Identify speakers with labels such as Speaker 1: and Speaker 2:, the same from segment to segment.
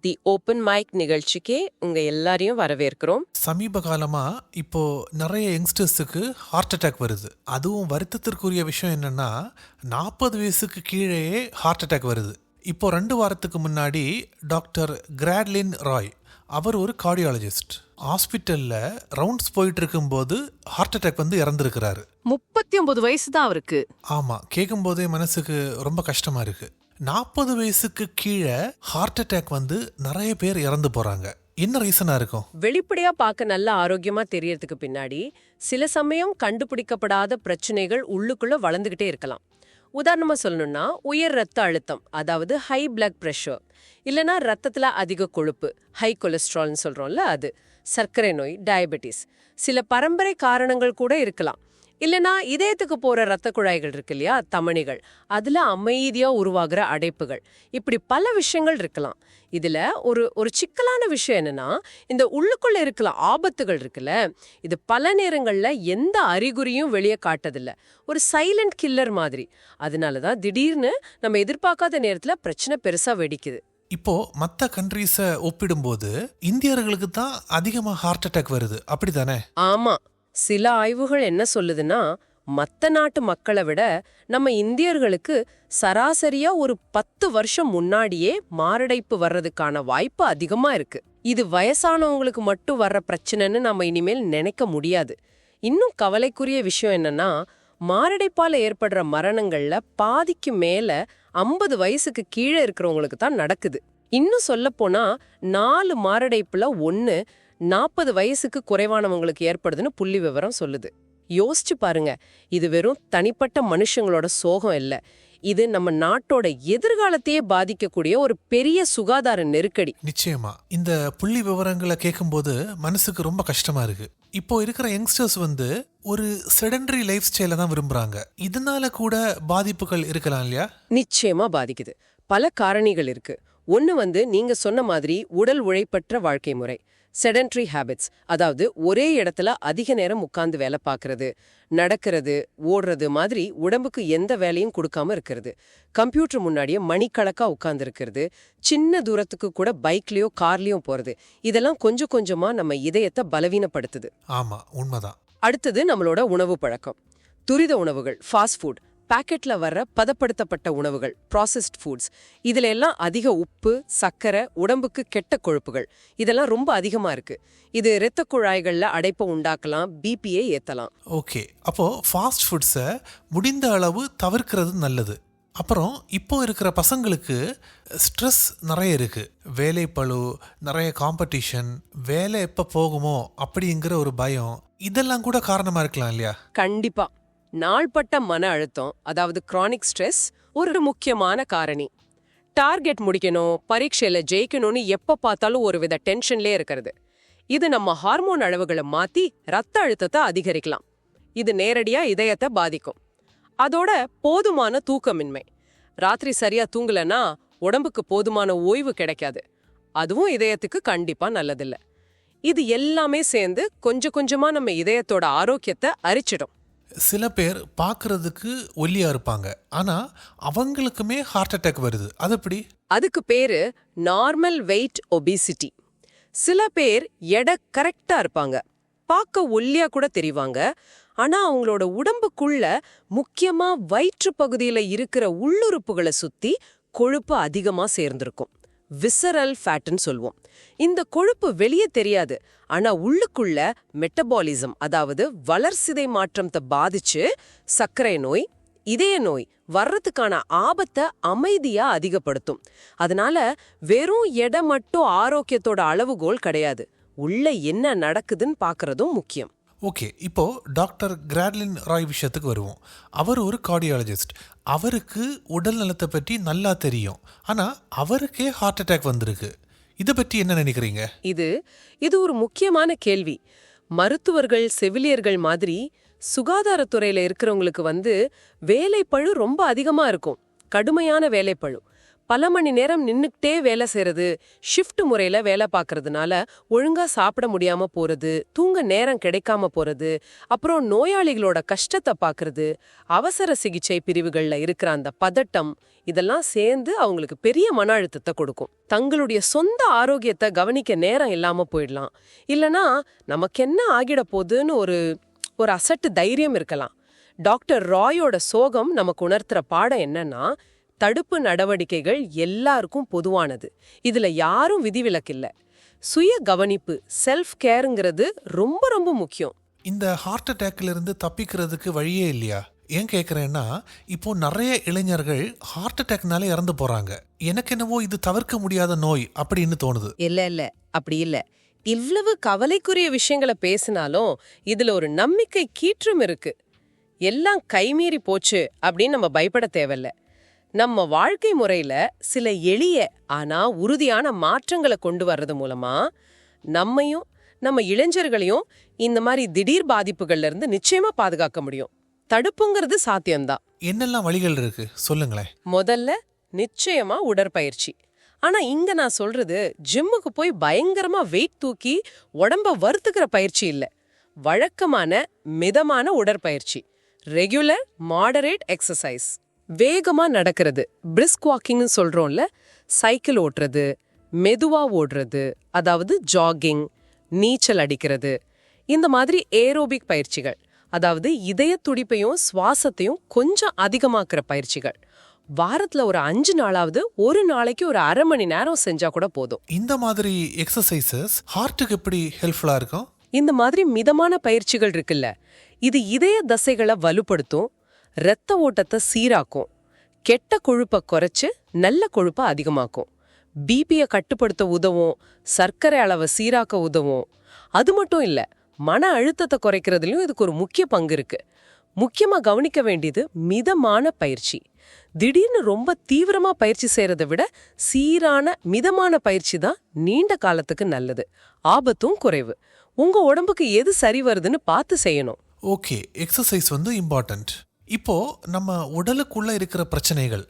Speaker 1: தி open mic நிகழ்ச்சிக்கே உங்க எல்லாரையும் வரவேற்கிறோம்.
Speaker 2: சமீப காலமா இப்போ நிறைய யங்ஸ்டர்ஸுக்கு ஹார்ட் அட்டாக் வருது. அதுவும் வருத்தத்திற்குரிய விஷயம் என்னன்னா 40 வயசுக்கு கீழேயே ஹார்ட் அட்டாக் வருது. இப்போ 2 வாரத்துக்கு முன்னாடி டாக்டர் கிராட்லின் ராய், அவர் ஒரு கார்டியாலஜிஸ்ட், ஹாஸ்பிட்டல்ல ரவுண்ட்ஸ் போயிட்டு இருக்கும்போது ஹார்ட் அட்டாக் வந்து இறந்துருக்கிறாரு.
Speaker 3: 39 வயசு தான் அவருக்கு.
Speaker 2: ஆமா, கேட்கும் போதே மனசுக்கு ரொம்ப கஷ்டமா இருக்கு. 40 வயசுக்கு கீழே ஹார்ட் அட்டாக் வந்து நிறைய பேர் இறந்து போறாங்க. என்ன ரீசனா இருக்கும்?
Speaker 1: வெளிப்படையா பார்க்க நல்ல ஆரோக்கியமா தெரியறதுக்கு பின்னாடி சில சமயம் கண்டுபிடிக்கப்படாத பிரச்சனைகள் உள்ளுக்குள்ள வளர்ந்துகிட்டே இருக்கலாம். உதாரணமா சொல்லணும்னா உயர் ரத்த அழுத்தம், அதாவது ஹை பிளட் பிரஷர், இல்லனா ரத்தத்துல அதிக கொழுப்பு, ஹை கொலஸ்ட்ரால்னு சொல்றோம்ல, அது சர்க்கரை நோய், டயபெட்டிஸ், சில பரம்பரை காரணங்கள் கூட இருக்கலாம். இல்லனா இதயத்துக்கு போற ரத்த குழாய்கள் இருக்கு இல்லையா, தமனிகள், அதுல அமைதியா உருவாகிற அடைப்புகள், இப்படி பல விஷயங்கள் இருக்கலாம். இதுல ஒரு சிக்கலான விஷயம் என்னன்னா, இந்த உள்ளுக்குள்ள இருக்கலாம் ஆபத்துகள் இருக்குல்ல, இது பல நேரங்கள்ல எந்த அறிகுறியும் வெளியே காட்டதில்ல, ஒரு சைலண்ட் கில்லர் மாதிரி. அதனாலதான் திடீர்னு நம்ம எதிர்பார்க்காத நேரத்துல பிரச்சனை பெருசா வெடிக்குது.
Speaker 2: இப்போ மற்ற கண்ட்ரீஸை ஒப்பிடும்போது இந்தியர்களுக்கு தான் அதிகமா ஹார்ட் அட்டாக் வருது, அப்படிதானே?
Speaker 1: ஆமா, சில ஆய்வுகள் என்ன சொல்லுதுன்னா, மத்த நாட்டு மக்களை விட நம்ம இந்தியர்களுக்கு சராசரியா ஒரு 10 வருஷம் முன்னாடியே மாரடைப்பு வர்றதுக்கான வாய்ப்பு அதிகமா இருக்கு. இது வயசானவங்களுக்கு மட்டும் வர்ற பிரச்சனைன்னு நம்ம இனிமேல் நினைக்க முடியாது. இன்னும் கவலைக்குரிய விஷயம் என்னன்னா, மாரடைப்பால ஏற்படுற மரணங்கள்ல பாதிக்கு மேல 50 வயசுக்கு கீழே இருக்கிறவங்களுக்கு தான் நடக்குது. இன்னும் சொல்லப்போனா 4 மாரடைப்புல 1 40 வயசுக்கு குறைவானவங்களுக்கு ஏற்படுதுன்னு புள்ளி விவரம் சொல்லுது. யோசிச்சு பாருங்க, இது வெறும் தனிப்பட்ட மனுஷங்களோட சோகம் இல்ல, இது நம்ம நாட்டோட எதிர்காலத்தையே பாதிக்கக்கூடிய ஒரு பெரிய சுகாதார நெருக்கடி.
Speaker 2: நிச்சயமா இந்த புள்ளி விவரங்களை கேட்கும்போது மனசுக்கு ரொம்ப கஷ்டமா இருக்கு. இப்போ இருக்கிற யங்ஸ்டர்ஸ் வந்து ஒரு செடன்டரி லைஃப் ஸ்டைல தான் விரும்புறாங்க. இதனால கூட பாதிப்புகள் இருக்கலாம் இல்லையா?
Speaker 1: நிச்சயமா பாதிக்குது. பல காரணிகள் இருக்கு. ஒன்னு வந்து நீங்க சொன்ன மாதிரி உடல் உழைப்பற்ற வாழ்க்கை முறை, செடன்ட்ரி ஹேபிட்ஸ், அதாவது ஒரே இடத்துல அதிக நேரம் உட்கார்ந்து வேலை பார்க்கறது, நடக்கிறது, ஓடுறது மாதிரி உடம்புக்கு எந்த வேலையும் கொடுக்காம இருக்கிறது, கம்ப்யூட்டர் முன்னாடியே மணிக்கணக்கா உட்கார்ந்து இருக்கிறது, சின்ன தூரத்துக்கு கூட பைக்லயோ கார்லயோ போறது, இதெல்லாம் கொஞ்சம் கொஞ்சமா நம்ம இதயத்தை பலவீனப்படுத்துது.
Speaker 2: ஆமா, உண்மைதான்.
Speaker 1: அடுத்தது நம்மளோட உணவு பழக்கம். துரித உணவுகள், ஃபாஸ்ட் ஃபுட், பாக்கெட்ல வர்ற பதப்படுத்தப்பட்ட உணவுகள், ப்ராசஸ்ட் ஃபுட்ஸ், இதுல எல்லாம் அதிக உப்பு, சர்க்கரை, உடம்புக்கு கெட்ட கொழுப்புகள், இதெல்லாம் ரொம்ப அதிகமா இருக்கு. இது இரத்த குழாய்கள்ல அடைப்பை உண்டாக்கலாம், பிபியை ஏத்தலாம்.
Speaker 2: ஓகே, அப்போ ஃபாஸ்ட் ஃபுட்ஸை முடிந்த அளவு தவிர்க்கிறது நல்லது. அப்புறம் இப்போ இருக்கிற பசங்களுக்கு ஸ்ட்ரெஸ் நிறைய இருக்கு. வேலைப்பளு, நிறைய காம்படிஷன், வேலை எப்போ போகுமோ அப்படிங்கிற ஒரு பயம், இதெல்லாம் கூட காரணமா இருக்கலாம் இல்லையா?
Speaker 1: கண்டிப்பா. நாள்பட்ட மன அழுத்தம், அதாவது கிரானிக் ஸ்ட்ரெஸ் ஒரு முக்கியமான காரணி. டார்கெட் முடிக்கணும், பரீட்சையில ஜெயிக்கணும்னு எப்ப பார்த்தாலும் ஒரு வித டென்ஷன்லே இருக்கிறது. இது நம்ம ஹார்மோன் அளவுகளை மாத்தி ரத்த அழுத்தத்தை அதிகரிக்கலாம். இது நேரடியா இதயத்தை பாதிக்கும். அதோட போதுமான தூக்கமின்மை, ராத்திரி சரியா தூங்கலன்னா உடம்புக்கு போதுமான ஓய்வு கிடைக்காது, அதுவும் இதயத்துக்கு கண்டிப்பா நல்லதில்ல. இது எல்லாமே சேர்ந்து கொஞ்சம் கொஞ்சமா நம்ம இதயத்தோட ஆரோக்கியத்தை அரிச்சிடும்.
Speaker 2: சில பேர் பார்க்கறதுக்கு ஒல்லியா இருப்பாங்க, ஆனா அவங்களுக்குமே ஹார்ட் அட்டாக் வருது. அது எப்படி?
Speaker 1: அதுக்கு பேரு நார்மல் வெயிட் ஒபிசிட்டி. சில பேர் எடை கரெக்டா இருப்பாங்க, பார்க்க ஒல்லியா கூட தெரிவாங்க, ஆனா அவங்களோட உடம்புக்குள்ள, முக்கியமா வயிற்று பகுதியில இருக்கிற உள்ளுறுப்புகளை சுத்தி கொழுப்பு அதிகமா சேர்ந்திருக்கும். விசரல் ஃபேட்னு சொல்வோம். இந்த கொழுப்பு வெளியே தெரியாது, ஆனா உள்ளுக்குள்ள மெட்டபாலிசம், அதாவது வளர்சிதை மாற்றத்தை பாதிச்சு சர்க்கரை நோய், இதய நோய் வர்றதுக்கான ஆபத்தை அமைதியா அதிகப்படுத்தும். அதனால வெறும் எடை மட்டும் ஆரோக்கியத்தோட அளவுகோல் கிடையாது, உள்ள என்ன நடக்குதுன்னு பார்க்கறதும் முக்கியம்.
Speaker 2: ஓகே, இப்போ டாக்டர் கிராட்லின் ராய் விஷயத்துக்கு வருவோம். அவர் ஒரு கார்டியாலஜிஸ்ட். அவருக்கு உடல் நலத்தை பற்றி நல்லா தெரியும், ஆனா அவருக்கே ஹார்ட் அட்டாக் வந்திருக்கு. இதை பற்றி என்ன நினைக்கிறீங்க?
Speaker 1: இது ஒரு முக்கியமான கேள்வி. மருத்துவர்கள், செவிலியர்கள் மாதிரி சுகாதாரத்துறையில இருக்கிறவங்களுக்கு வேலைப்பழு ரொம்ப அதிகமா இருக்கும், கடுமையான வேலைப்பழு. பல மணி நேரம் நின்னுக்கிட்டே வேலை செய்யறது, ஷிஃப்ட் முறையில வேலை பார்க்கறதுனால ஒழுங்கா சாப்பிட முடியாம போறது, தூங்க நேரம் கிடைக்காம போறது, அப்புறம் நோயாளிகளோட கஷ்டத்தை பார்க்கறது, அவசர சிகிச்சை பிரிவுகள்ல இருக்கிற அந்த பதட்டம், இதெல்லாம் சேர்ந்து அவங்களுக்கு பெரிய மன அழுத்தத்தை கொடுக்கும். தங்களுடைய சொந்த ஆரோக்கியத்தை கவனிக்க நேரம் இல்லாம போயிடலாம். இல்லனா நமக்கு என்ன ஆகிட போகுதுன்னு ஒரு அசட்டு தைரியம் இருக்கலாம். டாக்டர் ராயோட சோகம் நமக்கு உணர்த்துற பாடம் என்னன்னா, தடுப்பு நடவடிக்கைகள் எல்லாருக்கும் பொதுவானது. இதுல யாரும் விதிவிலக்கில்ல. சுய கவனிப்பு, செல்ஃப் கேருங்கிறது ரொம்ப ரொம்ப முக்கியம்.
Speaker 2: இந்த ஹார்ட் அட்டாக்ல இருந்து தப்பிக்கிறதுக்கு வழியே இல்லையா? ஏன் கேட்குறேன்னா, இப்போ நிறைய இளைஞர்கள் ஹார்ட் அட்டாக்னால இறந்து போறாங்க. எனக்கு என்னவோ இது தவிர்க்க முடியாத நோய் அப்படின்னு தோணுது.
Speaker 1: இல்ல அப்படி இல்ல. இவ்வளவு கவலைக்குரிய விஷயங்களை பேசினாலும் இதுல ஒரு நம்பிக்கை கீற்றும் இருக்கு. எல்லாம் கைமீறி போச்சு அப்படின்னு நம்ம பயப்பட தேவையில்ல. நம்ம வாழ்க்கை முறையில சில எளிய ஆனா உறுதியான மாற்றங்களை கொண்டு வர்றது மூலமா நம்மையும் நம்ம இளைஞர்களையும் இந்த மாதிரி திடீர் பாதிப்புகள்ல இருந்து நிச்சயமா பாதுகாக்க முடியும். தடுப்புங்கிறது சாத்தியம்தான்.
Speaker 2: என்னெல்லாம் வழிகள் இருக்கு சொல்லுங்களேன்.
Speaker 1: முதல்ல நிச்சயமா உடற்பயிற்சி. ஆனா இங்க நான் சொல்றது ஜிம்முக்கு போய் பயங்கரமா வெயிட் தூக்கி உடம்ப வறுத்துக்கிற பயிற்சி இல்ல. வழக்கமான மிதமான உடற்பயிற்சி, ரெகுலர் மாடரேட் எக்ஸசைஸ். வேகமா நடக்கிறது, பிரிஸ்க் வாக்கிங்னு சொல்றோம்ல, சைக்கிள் ஓட்டுறது, மெதுவா ஓடுறது, அதாவது ஜாகிங், நீச்சல் அடிக்கிறது, இந்த மாதிரி ஏரோபிக் பயிற்சிகள், அதாவது இதய துடிப்பையும் சுவாசத்தையும் கொஞ்சம் அதிகமாக்குற பயிற்சிகள். வாரத்துல ஒரு 5 நாளாவது ஒரு நாளைக்கு ஒரு அரை மணி நேரம் செஞ்சா கூட போதும்.
Speaker 2: இந்த மாதிரி எக்ஸசைசஸ் ஹார்ட்டுக்கு எப்படி ஹெல்ப்ஃபுல்லா இருக்கும்?
Speaker 1: இந்த மாதிரி மிதமான பயிற்சிகள் இருக்குல்ல, இது இதய தசைகளை வலுப்படுத்தும், இரத்த ஓட்டத்தை சீராக்கும், கெட்ட கொழுப்பை குறைச்சு நல்ல கொழுப்பை அதிகமாக்கும், பிபியை கட்டுப்படுத்த உதவும், சர்க்கரை அளவை சீராக்க உதவும். அது மட்டும் இல்ல, மன அழுத்தத்தை குறைக்கிறதுலயும் இதுக்கு ஒரு முக்கிய பங்கு இருக்கு. முக்கியமா கவனிக்க வேண்டியது மிதமான பயிற்சி. திடீர்னு ரொம்ப தீவிரமா பயிற்சி செய்யறதை விட சீரான மிதமான பயிற்சி தான் நீண்ட காலத்துக்கு நல்லது, ஆபத்தும் குறைவு. உங்க உடம்புக்கு எது சரி வருதுன்னு பார்த்து செய்யணும்.
Speaker 2: Okay, exercise important. இப்போ நம்ம உடலுக்குள்ள இருக்கிற பிரச்சனைகள்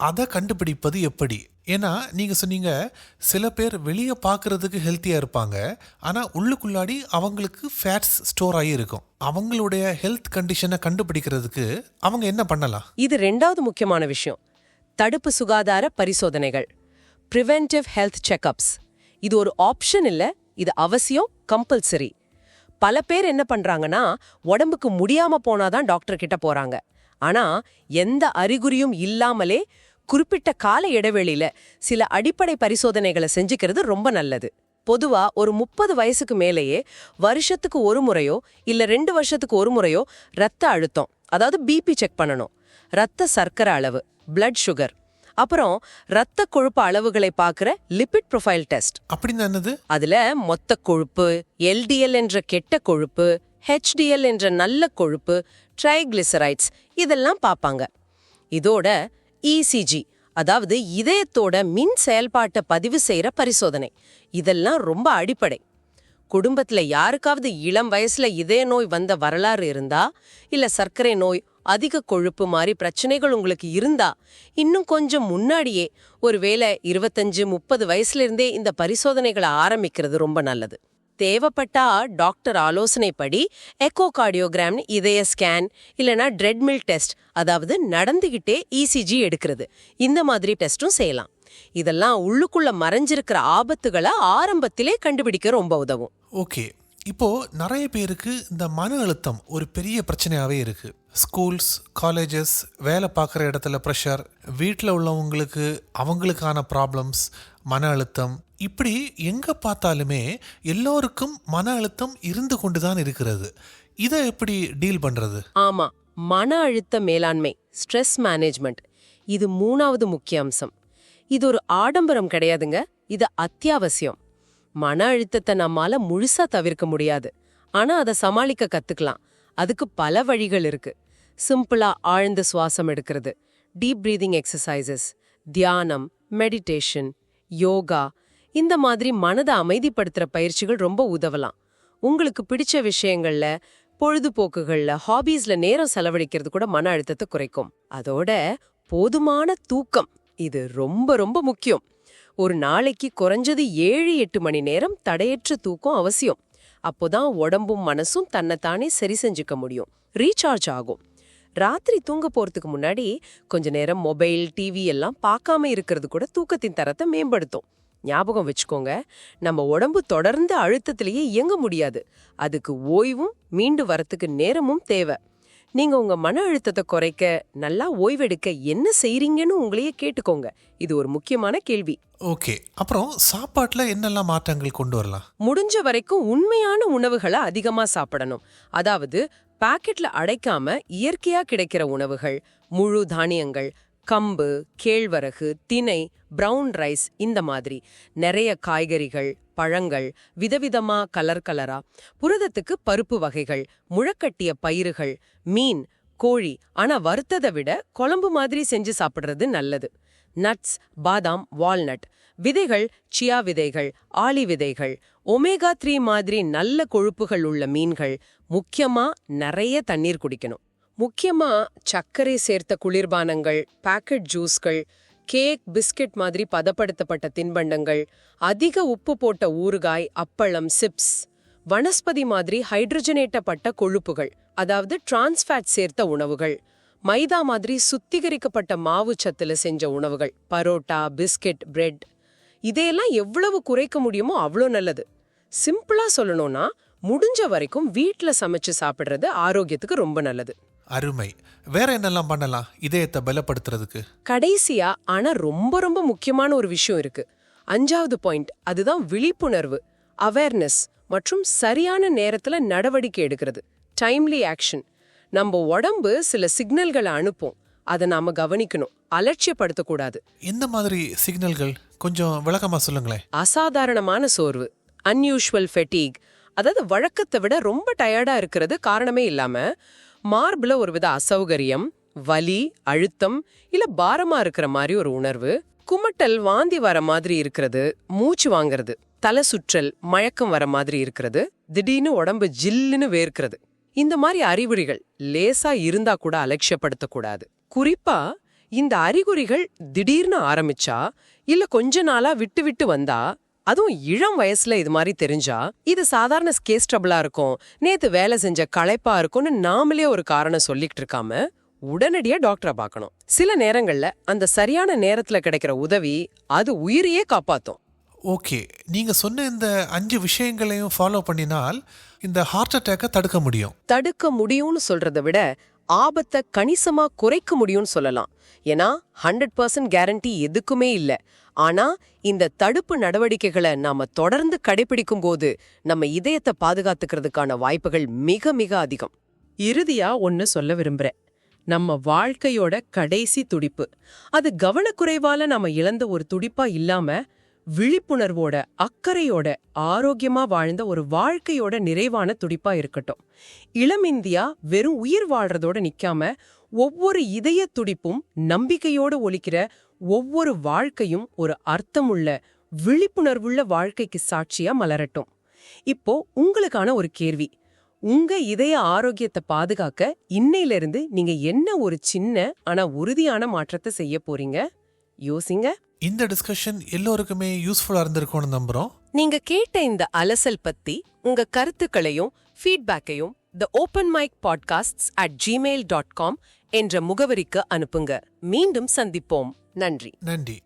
Speaker 2: அதை கண்டுபிடிப்பது எப்படி? ஏன்னா நீங்க சொன்னீங்க சில பேர் வெளியே பார்க்கறதுக்கு ஹெல்த்தியா இருப்பாங்க, ஆனா உள்ளுக்குள்ளாடி அவங்களுக்கு ஃபேட்ஸ் ஸ்டோர் ஆகி இருக்கும். அவங்களுடைய ஹெல்த் கண்டிஷனை கண்டுபிடிக்கிறதுக்கு அவங்க என்ன பண்ணலாம்?
Speaker 1: இது 2வது முக்கியமான விஷயம், தடுப்பு சுகாதார பரிசோதனைகள், பிரிவென்டிவ் ஹெல்த் செக்அப்ஸ். இது ஒரு ஆப்ஷன் இல்ல, இது அவசியம், கம்பல்சரி. பல பேர் என்ன பண்றாங்கன்னா, உடம்புக்கு முடியாம போனாதான் டாக்டர் கிட்ட போறாங்க. ஆனா எந்த அறிகுறியும் இல்லாமலே குறிப்பிட்ட கால இடைவெளியில சில அடிப்படை பரிசோதனைகளை செஞ்சுக்கிறது ரொம்ப நல்லது. பொதுவா ஒரு 30 வயசுக்கு மேலேயே வருஷத்துக்கு ஒரு முறையோ இல்ல 2 வருஷத்துக்கு ஒரு முறையோ ரத்த அழுத்தம், அதாவது பிபி செக் பண்ணணும். ரத்த சர்க்கரை அளவு, பிளட் சுகர், அப்புறம் ரத்த கொழுப்பு அளவுகளை பார்க்குற லிபிட் ப்ரொஃபைல் டெஸ்ட்.
Speaker 2: அப்படின்னு என்னது?
Speaker 1: அதுல மொத்த கொழுப்பு, எல்டிஎல் என்ற கெட்ட கொழுப்பு, ஹெச்டிஎல் என்ற நல்ல கொழுப்பு, ட்ரைகிளிசரைட்ஸ், இதெல்லாம் பார்ப்பாங்க. இதோட இசிஜி, அதாவது இதயத்தோட மின் செயல்பாட்டை பதிவு செய்யற பரிசோதனை, இதெல்லாம் ரொம்ப அடிப்படை. குடும்பத்துல யாருக்காவது இளம் வயசுல இதய நோய் வந்த வரலாறு இருந்தா, இல்ல சர்க்கரை நோய், அதிக கொழுப்பு மாதிரி பிரச்சனைகள் உங்களுக்கு இருந்தா, இன்னும் கொஞ்சம் முன்னாடியே, ஒருவேளை 25-30 வயசுல இருந்தே இந்த பரிசோதனைகளை ஆரம்பிக்கிறது ரொம்ப நல்லது. தேவைப்பட்டா டாக்டர் ஆலோசனைப்படி எக்கோ கார்டியோகிராம்னு இதய ஸ்கேன், இல்லனா ட்ரெட்மில் டெஸ்ட், அதாவது நடந்துகிட்டே இசிஜி எடுக்கிறது, இந்த மாதிரி டெஸ்டும் செய்யலாம். இதெல்லாம் உள்ளுக்குள்ள மறைஞ்சிருக்கிற ஆபத்துகளை ஆரம்பத்திலே கண்டுபிடிக்க ரொம்ப உதவும்.
Speaker 2: ஓகே, இப்போ நிறைய பேருக்கு இந்த மன அழுத்தம் ஒரு பெரிய பிரச்சனையாவே இருக்கு. ஸ்கூல்ஸ், காலேஜஸ், வேலை பார்க்குற இடத்துல ப்ரெஷர், வீட்டில் உள்ளவங்களுக்கு அவங்களுக்கான ப்ராப்ளம்ஸ், மன அழுத்தம், இப்படி எங்க பார்த்தாலுமே எல்லோருக்கும் மன அழுத்தம் இருந்து கொண்டுதான் இருக்கிறது. இதை எப்படி டீல் பண்றது?
Speaker 1: ஆமா, மன அழுத்த மேலாண்மை, ஸ்ட்ரெஸ் மேனேஜ்மெண்ட், இது 3வது முக்கிய அம்சம். இது ஒரு ஆடம்பரம் கிடையாதுங்க, இது அத்தியாவசியம். மன அழுத்தத்தை நம்மால முழுசா தவிர்க்க முடியாது, ஆனா அதை சமாளிக்க கத்துக்கலாம். அதுக்கு பல வழிகள் இருக்கு. சிம்பிளா ஆழ்ந்த சுவாசம் எடுக்கிறது, டீப் பிரீதிங் எக்ஸசைசஸ், தியானம், மெடிடேஷன், யோகா, இந்த மாதிரி மனதை அமைதிப்படுத்துற பயிற்சிகள் ரொம்ப உதவலாம். உங்களுக்கு பிடிச்ச விஷயங்கள்ல, பொழுதுபோக்குகள்ல, ஹாபீஸ்ல நேரம் செலவழிக்கிறது கூட மன அழுத்தத்தை குறைக்கும். அதோட போதுமான தூக்கம், இது ரொம்ப ரொம்ப முக்கியம். ஒரு நாளைக்கு குறைஞ்சது 7-8 மணி நேரம் தடையற்ற தூக்கம் அவசியம். அப்போதான் உடம்பும் மனசும் தன்னைத்தானே சரி செஞ்சுக்க முடியும், ரீசார்ஜ் ஆகும். ராத்திரி தூங்க போறதுக்கு முன்னாடி கொஞ்ச நேரம் மொபைல், டிவி எல்லாம் பார்க்காம இருக்கிறது கூட தூக்கத்தின் தரத்தை மேம்படுத்தும். ஞாபகம் வச்சுக்கோங்க, நம்ம உடம்பு தொடர்ந்து அழுத்தத்திலேயே இயங்க முடியாது. அதுக்கு ஓய்வும் மீண்டு வரத்துக்கு நேரமும் தேவை. நீங்க உங்க மன அழுத்தத்தை குறைக்க, நல்லா ஓய்வெடுக்க என்ன செய்றீங்கன்னு உங்களையே கேட்டுக்கோங்க. இது ஒரு முக்கியமான கேள்வி.
Speaker 2: ஓகே, அப்புறம் சாப்பாட்டுல என்னெல்லாம் மாற்றங்கள் கொண்டு வரலாம்?
Speaker 1: முடிஞ்ச வரைக்கும் உண்மையான உணவுகளை அதிகமா சாப்பிடணும். அதாவது பாக்கெட்ல அடைக்காம இயற்கையா கிடைக்கிற உணவுகள், முழு தானியங்கள், கம்பு, கேழ்வரகு, திணை, பிரவுன் ரைஸ், இந்த மாதிரி நிறைய காய்கறிகள், பழங்கள், விதவிதமா கலரா, புரதத்துக்கு பருப்பு வகைகள், முழக்கட்டிய பயிறுகள், மீன், கோழி, ஆனா வறுத்ததை விட குழம்பு மாதிரி செஞ்சு சாப்பிடுறது நல்லது. நட்ஸ், பாதாம், வால்நட், விதைகள், சியா விதைகள், ஆளி விதைகள், ஒமேகா 3 மாதிரி நல்ல கொழுப்புகள் உள்ள மீன்கள். முக்கியமா நிறைய தண்ணீர் குடிக்கணும். முக்கியமா சர்க்கரை சேர்த்த குளிர்பானங்கள், பாக்கெட் ஜூஸ்கள், கேக், பிஸ்கட் மாதிரி பதப்படுத்தப்பட்ட தின்பண்டங்கள், அதிக உப்பு போட்ட ஊறுகாய், அப்பளம், சிப்ஸ், வனஸ்பதி மாதிரி ஹைட்ரஜனேட்டப்பட்ட கொழுப்புகள், அதாவது டிரான்ஸ்ஃபேட் சேர்த்த உணவுகள், மைதா மாதிரி சுத்திகரிக்கப்பட்ட மாவு சத்துல செஞ்ச உணவுகள், பரோட்டா, பிஸ்கட், பிரெட், இதையெல்லாம் எவ்வளவு குறைக்க முடியுமோ அவ்வளோ நல்லது. சிம்பிளா சொல்லணும்னா, முடிஞ்ச வரைக்கும் வீட்ல சமைச்சு சாப்பிடுறது ஆரோக்கியத்துக்கு ரொம்ப நல்லது.
Speaker 2: அருமை. வேற என்னெல்லாம் பண்ணலாம் இதயத்தை பலப்படுத்துறதுக்கு?
Speaker 1: கடைசியா ஆனா ரொம்ப ரொம்ப முக்கியமான ஒரு விஷயம் இருக்கு. 5வது பாயிண்ட், அதுதான் விழிப்புணர்வு, அவேர்னஸ் மற்றும் சரியான நேரத்துல நடவடிக்கை எடுக்கிறது, டைம்லி ஆக்ஷன். நம்ம உடம்பு சில சிக்னல்களை அனுப்பும், அதை நாம கவனிக்கணும், அலட்சியப்படுத்தக்கூடாது.
Speaker 2: எந்த மாதிரி சிக்னல்கள் கொஞ்சம் விளக்கமா சொல்லுங்களேன்.
Speaker 1: அசாதாரணமான சோர்வு, அன்யூஷுவல் ஃபெட்டீக், அதாவது வழக்கத்தை விட ரொம்ப டயர்டா இருக்கிறது காரணமே இல்லாம, மார்புல ஒருவித அசௌகரியம், வலி, அழுத்தம், இல்ல பாரமா இருக்கிற மாதிரி ஒரு உணர்வு, குமட்டல், வாந்தி வர மாதிரி இருக்கிறது, மூச்சு வாங்கிறது, தலை சுற்றல், மயக்கம் வர மாதிரி இருக்கிறது, திடீர்னு உடம்பு ஜில்லுன்னு வேர்க்கிறது. இந்த மாதிரி அறிகுறிகள் லேசா இருந்தா கூட அலட்சியப்படுத்தக்கூடாது. குறிப்பா இந்த அறிகுறிகள் திடீர்னு ஆரம்பிச்சா, இல்ல கொஞ்ச நாளா விட்டு விட்டு வந்தா, அதுவும் இளம் வயசுல இது மாதிரி தெரிஞ்சா, இது சாதாரண கேஸ் ட்ரபிளா இருக்கும், நேத்து வேலை செஞ்ச களைப்பா இருக்கும்னு நாமளே ஒரு காரணம் சொல்லிட்டு இருக்காம உடனடியா டாக்டரை பார்க்கணும். சில நேரங்கள்ல அந்த சரியான நேரத்துல கிடைக்கிற உதவி அது உயிரையே காப்பாத்தும்.
Speaker 2: ஓகே, நீங்க சொன்ன இந்த 5 விஷயங்களையும் ஃபாலோ பண்ணினால் இந்த ஹார்ட் அட்டாக்கை தடுக்க முடியும்.
Speaker 1: தடுக்க முடியும்னு சொல்றதை விட ஆபத்தை கணிசமா குறைக்க முடியும்னு சொல்லலாம். ஏன்னா 100% கேரண்டி எதுக்குமே இல்ல. ஆனா இந்த தடுப்பு நடவடிக்கைகளை நாம தொடர்ந்து கடைபிடிக்கும் போது நம்ம இதயத்தை பாதுகாத்துக்கிறதுக்கான வாய்ப்புகள் மிக மிக அதிகம். இறுதியா ஒன்னு சொல்ல விரும்புறேன். நம்ம வாழ்க்கையோட கடைசி துடிப்பு, அது கவனக்குறைவால நாம இழந்த ஒரு துடிப்பா இல்லாம, விழிப்புணர்வோட, அக்கறையோட, ஆரோக்கியமா வாழ்ந்த ஒரு வாழ்க்கையோட நிறைவான துடிப்பா இருக்கட்டும். இளம் இந்தியா வெறும் உயிர் வாழ்றதோட நிக்காம, ஒவ்வொரு இதய துடிப்பும், நம்பிக்கையோடு ஒலிக்கிற ஒவ்வொரு வாழ்க்கையும் ஒரு அர்த்தமுள்ள, விழிப்புணர்வுள்ள வாழ்க்கைக்கு சாட்சியா மலரட்டும். இப்போ உங்களுக்கான ஒரு கேள்வி. உங்க இதய ஆரோக்கியத்தை பாதுகாக்க இன்னையிலிருந்து நீங்க என்ன ஒரு சின்ன ஆனா உறுதியான மாற்றத்தை செய்ய போறீங்க? யோசிங்க.
Speaker 2: இந்த டிஸ்கஷன் எல்லோருக்குமே யூஸ்ஃபுல்லா இருந்திருக்கும்னு நம்புறோம்.
Speaker 1: நீங்க கேட்ட இந்த அலசல் பத்தி உங்க கருத்துக்களையும் ஃபீட்பேக்கையும் theopenmicpodcasts@gmail.com என்ற முகவரிக்கு அனுப்புங்க. மீண்டும் சந்திப்போம். நன்றி.
Speaker 2: நன்றி.